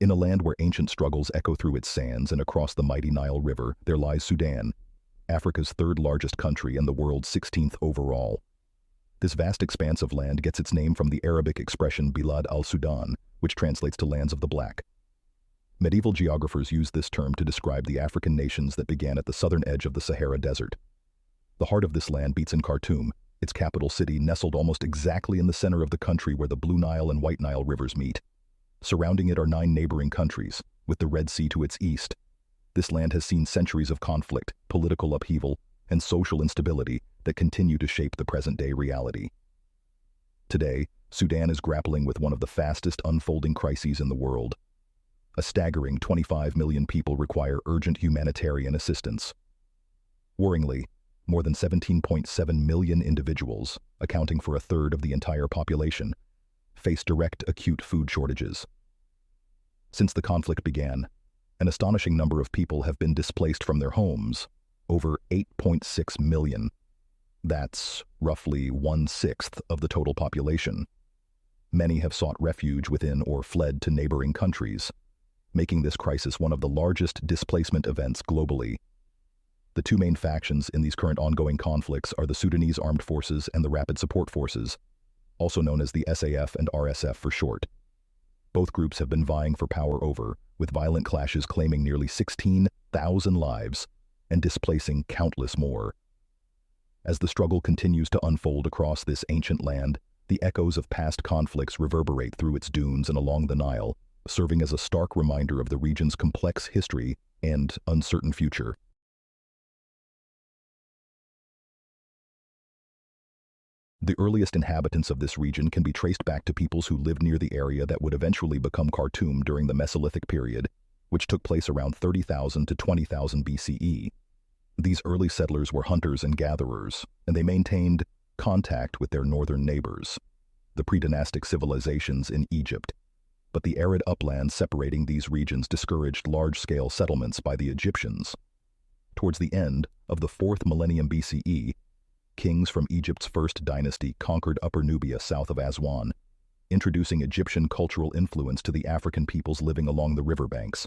In a land where ancient struggles echo through its sands and across the mighty Nile River, there lies Sudan, Africa's third-largest country and the world's 16th overall. This vast expanse of land gets its name from the Arabic expression Bilad al-Sudan, which translates to lands of the black. Medieval geographers used this term to describe the African nations that began at the southern edge of the Sahara Desert. The heart of this land beats in Khartoum, its capital city nestled almost exactly in the center of the country where the Blue Nile and White Nile rivers meet. Surrounding it are 9 neighboring countries, with the Red Sea to its east. This land has seen centuries of conflict, political upheaval, and social instability that continue to shape the present-day reality. Today, Sudan is grappling with one of the fastest unfolding crises in the world. A staggering 25 million people require urgent humanitarian assistance. Worryingly, more than 17.7 million individuals, accounting for a third of the entire population, face direct acute food shortages. Since the conflict began, an astonishing number of people have been displaced from their homes, over 8.6 million. That's roughly 1/6 of the total population. Many have sought refuge within or fled to neighboring countries, making this crisis one of the largest displacement events globally. The 2 main factions in these current ongoing conflicts are the Sudanese Armed Forces and the Rapid Support Forces, also known as the SAF and RSF for short. Both groups have been vying for power with violent clashes claiming nearly 16,000 lives and displacing countless more. As the struggle continues to unfold across this ancient land, the echoes of past conflicts reverberate through its dunes and along the Nile, serving as a stark reminder of the region's complex history and uncertain future. The earliest inhabitants of this region can be traced back to peoples who lived near the area that would eventually become Khartoum during the Mesolithic period, which took place around 30,000 to 20,000 BCE. These early settlers were hunters and gatherers, and they maintained contact with their northern neighbors, the pre-dynastic civilizations in Egypt. But the arid uplands separating these regions discouraged large-scale settlements by the Egyptians. Towards the end of the 4th millennium BCE, kings from Egypt's first dynasty conquered Upper Nubia south of Aswan, introducing Egyptian cultural influence to the African peoples living along the riverbanks.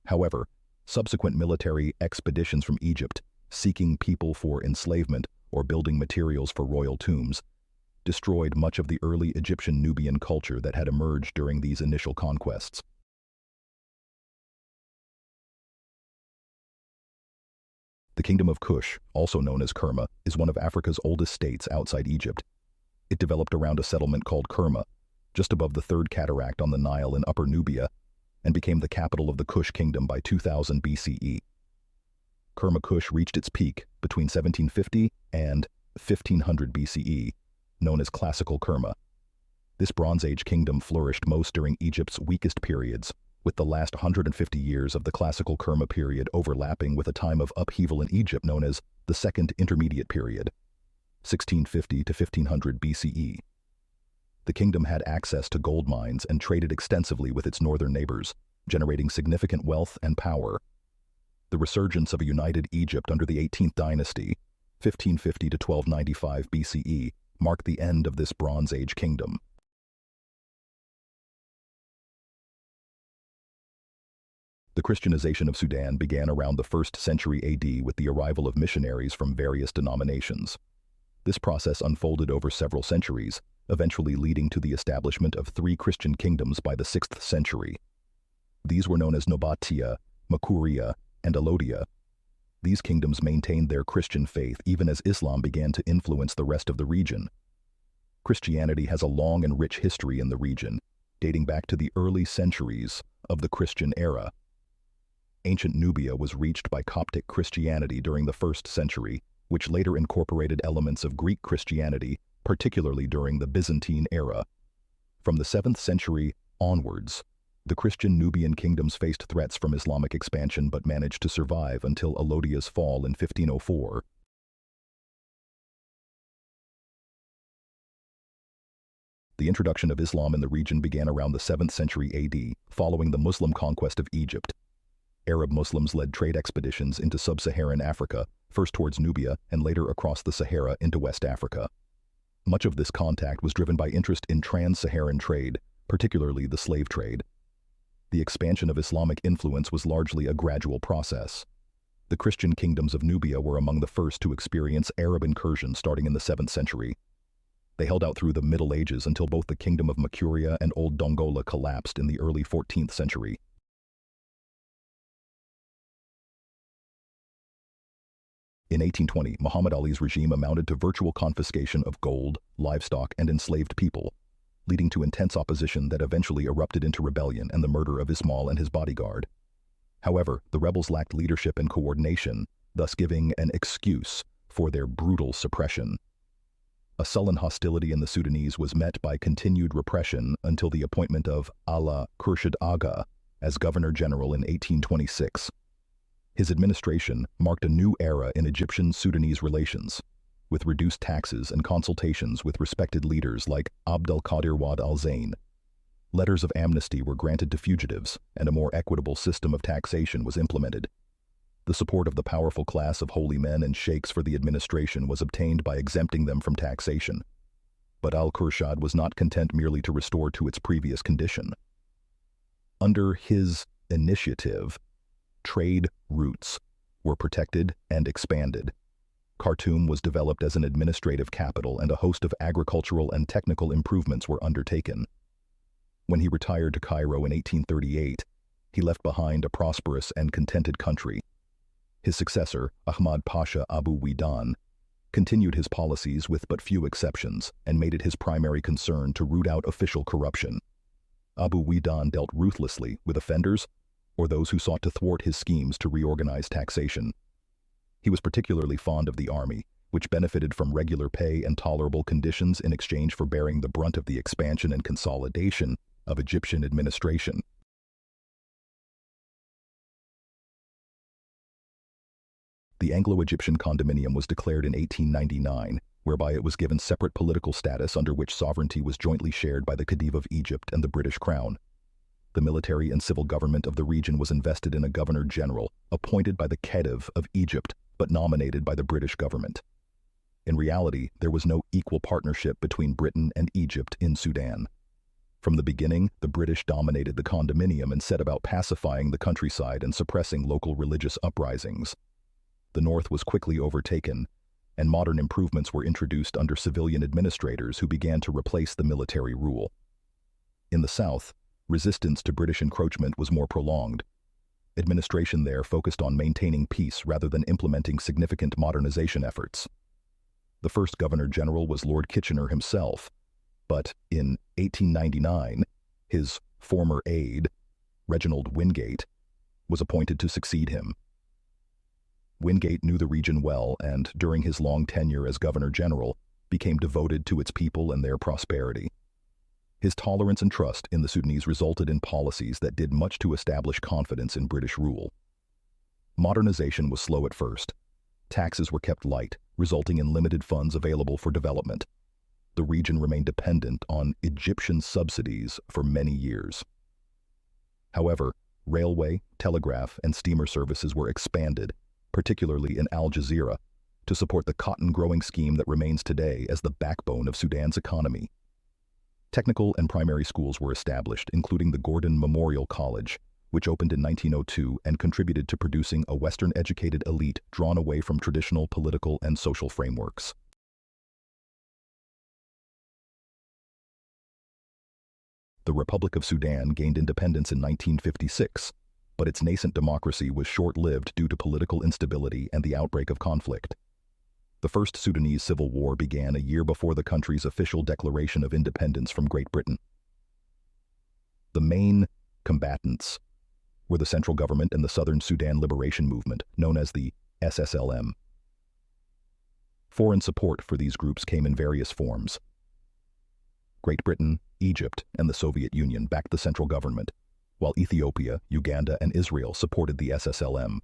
However, subsequent military expeditions from Egypt, seeking people for enslavement or building materials for royal tombs, destroyed much of the early Egyptian Nubian culture that had emerged during these initial conquests. The Kingdom of Kush, also known as Kerma, is one of Africa's oldest states outside Egypt. It developed around a settlement called Kerma, just above the Third Cataract on the Nile in Upper Nubia, and became the capital of the Kush Kingdom by 2000 BCE. Kerma Kush reached its peak between 1750 and 1500 BCE, known as Classical Kerma. This Bronze Age kingdom flourished most during Egypt's weakest periods, with the last 150 years of the Classical Kerma period overlapping with a time of upheaval in Egypt known as the Second Intermediate Period, 1650 to 1500 BCE. The kingdom had access to gold mines and traded extensively with its northern neighbors, generating significant wealth and power. The resurgence of a united Egypt under the 18th dynasty, 1550 to 1295 BCE, marked the end of this Bronze Age kingdom. The Christianization of Sudan began around the 1st century AD with the arrival of missionaries from various denominations. This process unfolded over several centuries, eventually leading to the establishment of 3 Christian kingdoms by the 6th century. These were known as Nobatia, Makuria, and Alodia. These kingdoms maintained their Christian faith even as Islam began to influence the rest of the region. Christianity has a long and rich history in the region, dating back to the early centuries of the Christian era. Ancient Nubia was reached by Coptic Christianity during the 1st century, which later incorporated elements of Greek Christianity, particularly during the Byzantine era. From the 7th century onwards, the Christian Nubian kingdoms faced threats from Islamic expansion but managed to survive until Alodia's fall in 1504. The introduction of Islam in the region began around the 7th century AD, following the Muslim conquest of Egypt. Arab Muslims led trade expeditions into sub-Saharan Africa, first towards Nubia and later across the Sahara into West Africa. Much of this contact was driven by interest in trans-Saharan trade, particularly the slave trade. the expansion of Islamic influence was largely a gradual process. The Christian kingdoms of Nubia were among the first to experience Arab incursion starting in the 7th century. They held out through the Middle Ages until both the Kingdom of Makuria and Old Dongola collapsed in the early 14th century. In 1820, Muhammad Ali's regime amounted to virtual confiscation of gold, livestock, and enslaved people, leading to intense opposition that eventually erupted into rebellion and the murder of Ismail and his bodyguard. However, the rebels lacked leadership and coordination, thus giving an excuse for their brutal suppression. A sullen hostility in the Sudanese was met by continued repression until the appointment of Allah Khurshid Aga as Governor-General in 1826. His administration marked a new era in Egyptian-Sudanese relations, with reduced taxes and consultations with respected leaders like Abdel Qadir Wad al-Zain. Letters of amnesty were granted to fugitives, and a more equitable system of taxation was implemented. The support of the powerful class of holy men and sheikhs for the administration was obtained by exempting them from taxation. But al-Khurshid was not content merely to restore to its previous condition. Under his initiative, trade routes were protected and expanded. Khartoum was developed as an administrative capital, and a host of agricultural and technical improvements were undertaken. When he retired to Cairo in 1838, he left behind a prosperous and contented country. His successor, Ahmad Pasha Abu Widan, continued his policies with but few exceptions and made it his primary concern to root out official corruption. Abu Widan dealt ruthlessly with offenders or those who sought to thwart his schemes to reorganize taxation. He was particularly fond of the army, which benefited from regular pay and tolerable conditions in exchange for bearing the brunt of the expansion and consolidation of Egyptian administration. The Anglo-Egyptian condominium was declared in 1899, whereby it was given separate political status under which sovereignty was jointly shared by the Khedive of Egypt and the British Crown. The military and civil government of the region was invested in a governor-general, appointed by the Khedive of Egypt, but nominated by the British government. In reality, there was no equal partnership between Britain and Egypt in Sudan. From the beginning, the British dominated the condominium and set about pacifying the countryside and suppressing local religious uprisings. The north was quickly overtaken, and modern improvements were introduced under civilian administrators who began to replace the military rule. In the south, resistance to British encroachment was more prolonged. Administration there focused on maintaining peace rather than implementing significant modernization efforts. The first Governor-General was Lord Kitchener himself, but in 1899, his former aide, Reginald Wingate, was appointed to succeed him. Wingate knew the region well and, during his long tenure as Governor-General, became devoted to its people and their prosperity. His tolerance and trust in the Sudanese resulted in policies that did much to establish confidence in British rule. Modernization was slow at first. Taxes were kept light, resulting in limited funds available for development. The region remained dependent on Egyptian subsidies for many years. However, railway, telegraph, and steamer services were expanded, particularly in Al Jazeera, to support the cotton-growing scheme that remains today as the backbone of Sudan's economy. Technical and primary schools were established, including the Gordon Memorial College, which opened in 1902 and contributed to producing a Western-educated elite drawn away from traditional political and social frameworks. The Republic of Sudan gained independence in 1956, but its nascent democracy was short-lived due to political instability and the outbreak of conflict. The First Sudanese Civil War began a year before the country's official declaration of independence from Great Britain. The main combatants were the central government and the Southern Sudan Liberation Movement, known as the SSLM. Foreign support for these groups came in various forms. Great Britain, Egypt, and the Soviet Union backed the central government, while Ethiopia, Uganda, and Israel supported the SSLM.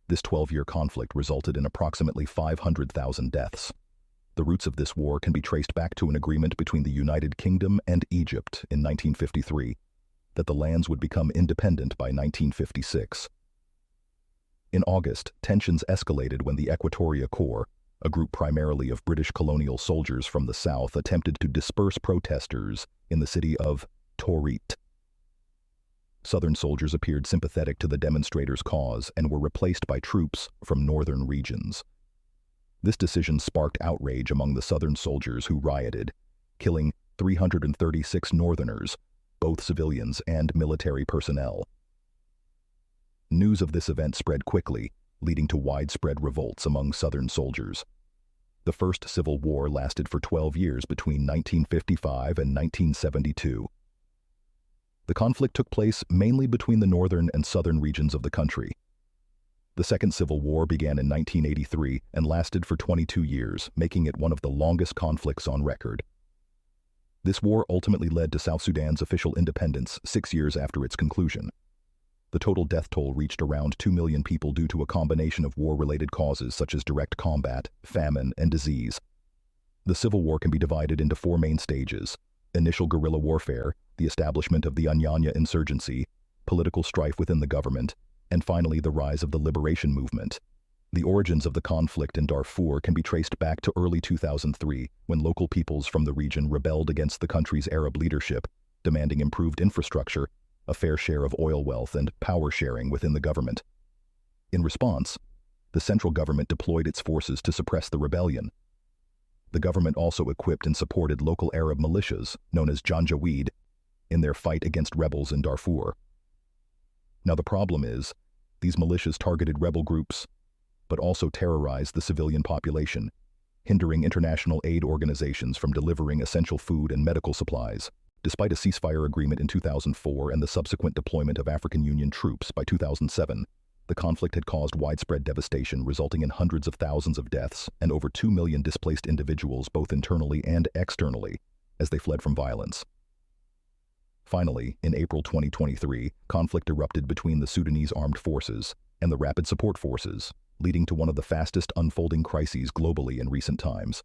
This 12-year conflict resulted in approximately 500,000 deaths. The roots of this war can be traced back to an agreement between the United Kingdom and Egypt in 1953 that the lands would become independent by 1956. In August, tensions escalated when the Equatoria Corps, a group primarily of British colonial soldiers from the south, attempted to disperse protesters in the city of Torit. Southern soldiers appeared sympathetic to the demonstrators' cause and were replaced by troops from northern regions. This decision sparked outrage among the Southern soldiers who rioted, killing 336 Northerners, both civilians and military personnel. News of this event spread quickly, leading to widespread revolts among Southern soldiers. The First Civil War lasted for 12 years between 1955 and 1972. The conflict took place mainly between the northern and southern regions of the country. The Second Civil War began in 1983 and lasted for 22 years, making it one of the longest conflicts on record. This war ultimately led to South Sudan's official independence 6 years after its conclusion. The total death toll reached around 2 million people due to a combination of war-related causes such as direct combat, famine, and disease. The Civil War can be divided into 4 main stages: initial guerrilla warfare, the establishment of the Anyanya insurgency, political strife within the government, and finally the rise of the liberation movement. The origins of the conflict in Darfur can be traced back to early 2003, when local peoples from the region rebelled against the country's Arab leadership, demanding improved infrastructure, a fair share of oil wealth, and power sharing within the government. In response, the central government deployed its forces to suppress the rebellion. The government also equipped and supported local Arab militias, known as Janjaweed, in their fight against rebels in Darfur. Now the problem is, these militias targeted rebel groups, but also terrorized the civilian population, hindering international aid organizations from delivering essential food and medical supplies. Despite a ceasefire agreement in 2004 and the subsequent deployment of African Union troops by 2007, the conflict had caused widespread devastation, resulting in hundreds of thousands of deaths and over 2 million displaced individuals both internally and externally as they fled from violence. Finally, in April 2023, conflict erupted between the Sudanese armed forces and the Rapid Support Forces, leading to one of the fastest unfolding crises globally in recent times.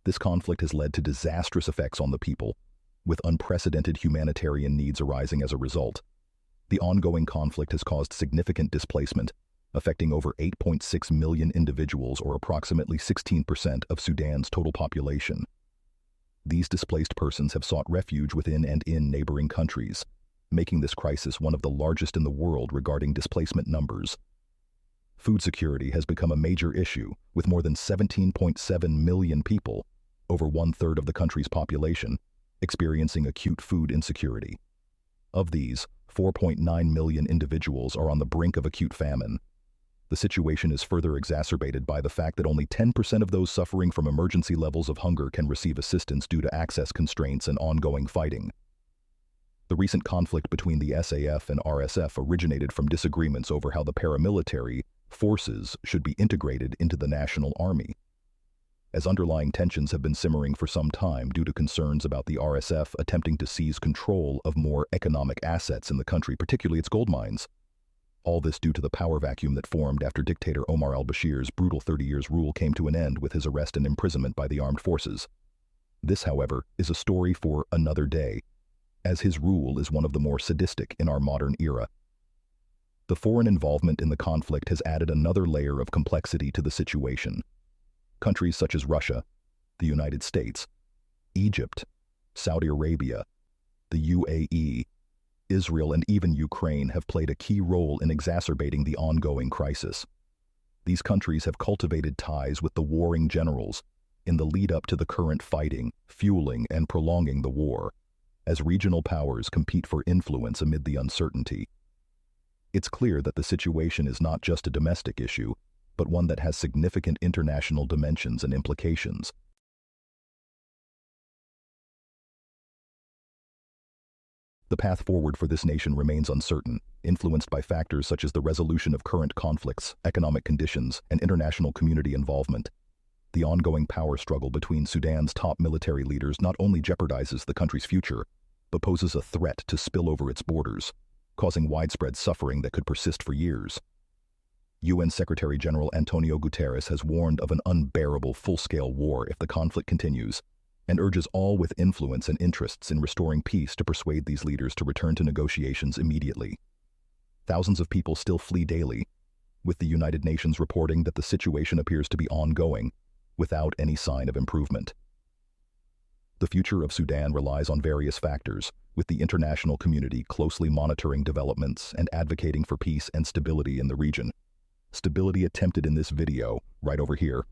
This conflict has led to disastrous effects on the people, with unprecedented humanitarian needs arising as a result. The ongoing conflict has caused significant displacement, affecting over 8.6 million individuals, or approximately 16% of Sudan's total population. These displaced persons have sought refuge within and in neighboring countries, making this crisis one of the largest in the world regarding displacement numbers. Food security has become a major issue, with more than 17.7 million people, over 1/3 of the country's population, experiencing acute food insecurity. Of these, 4.9 million individuals are on the brink of acute famine. The situation is further exacerbated by the fact that only 10% of those suffering from emergency levels of hunger can receive assistance due to access constraints and ongoing fighting. The recent conflict between the SAF and RSF originated from disagreements over how the paramilitary forces should be integrated into the national army. As underlying tensions have been simmering for some time due to concerns about the RSF attempting to seize control of more economic assets in the country, particularly its gold mines. All this due to the power vacuum that formed after dictator Omar al-Bashir's brutal 30 years rule came to an end with his arrest and imprisonment by the armed forces. This, however, is a story for another day, as his rule is one of the more sadistic in our modern era. The foreign involvement in the conflict has added another layer of complexity to the situation. Countries such as Russia, the United States, Egypt, Saudi Arabia, the UAE, Israel, and even Ukraine have played a key role in exacerbating the ongoing crisis. These countries have cultivated ties with the warring generals in the lead-up to the current fighting, fueling and prolonging the war, as regional powers compete for influence amid the uncertainty. It's clear that the situation is not just a domestic issue, but one that has significant international dimensions and implications. The path forward for this nation remains uncertain, influenced by factors such as the resolution of current conflicts, economic conditions, and international community involvement. The ongoing power struggle between Sudan's top military leaders not only jeopardizes the country's future, but poses a threat to spill over its borders, causing widespread suffering that could persist for years. UN Secretary General Antonio Guterres has warned of an unbearable full-scale war if the conflict continues, and urges all with influence and interests in restoring peace to persuade these leaders to return to negotiations immediately. Thousands of people still flee daily, with the United Nations reporting that the situation appears to be ongoing, without any sign of improvement. The future of Sudan relies on various factors, with the international community closely monitoring developments and advocating for peace and stability in the region. Stability attempted in this video, right over here,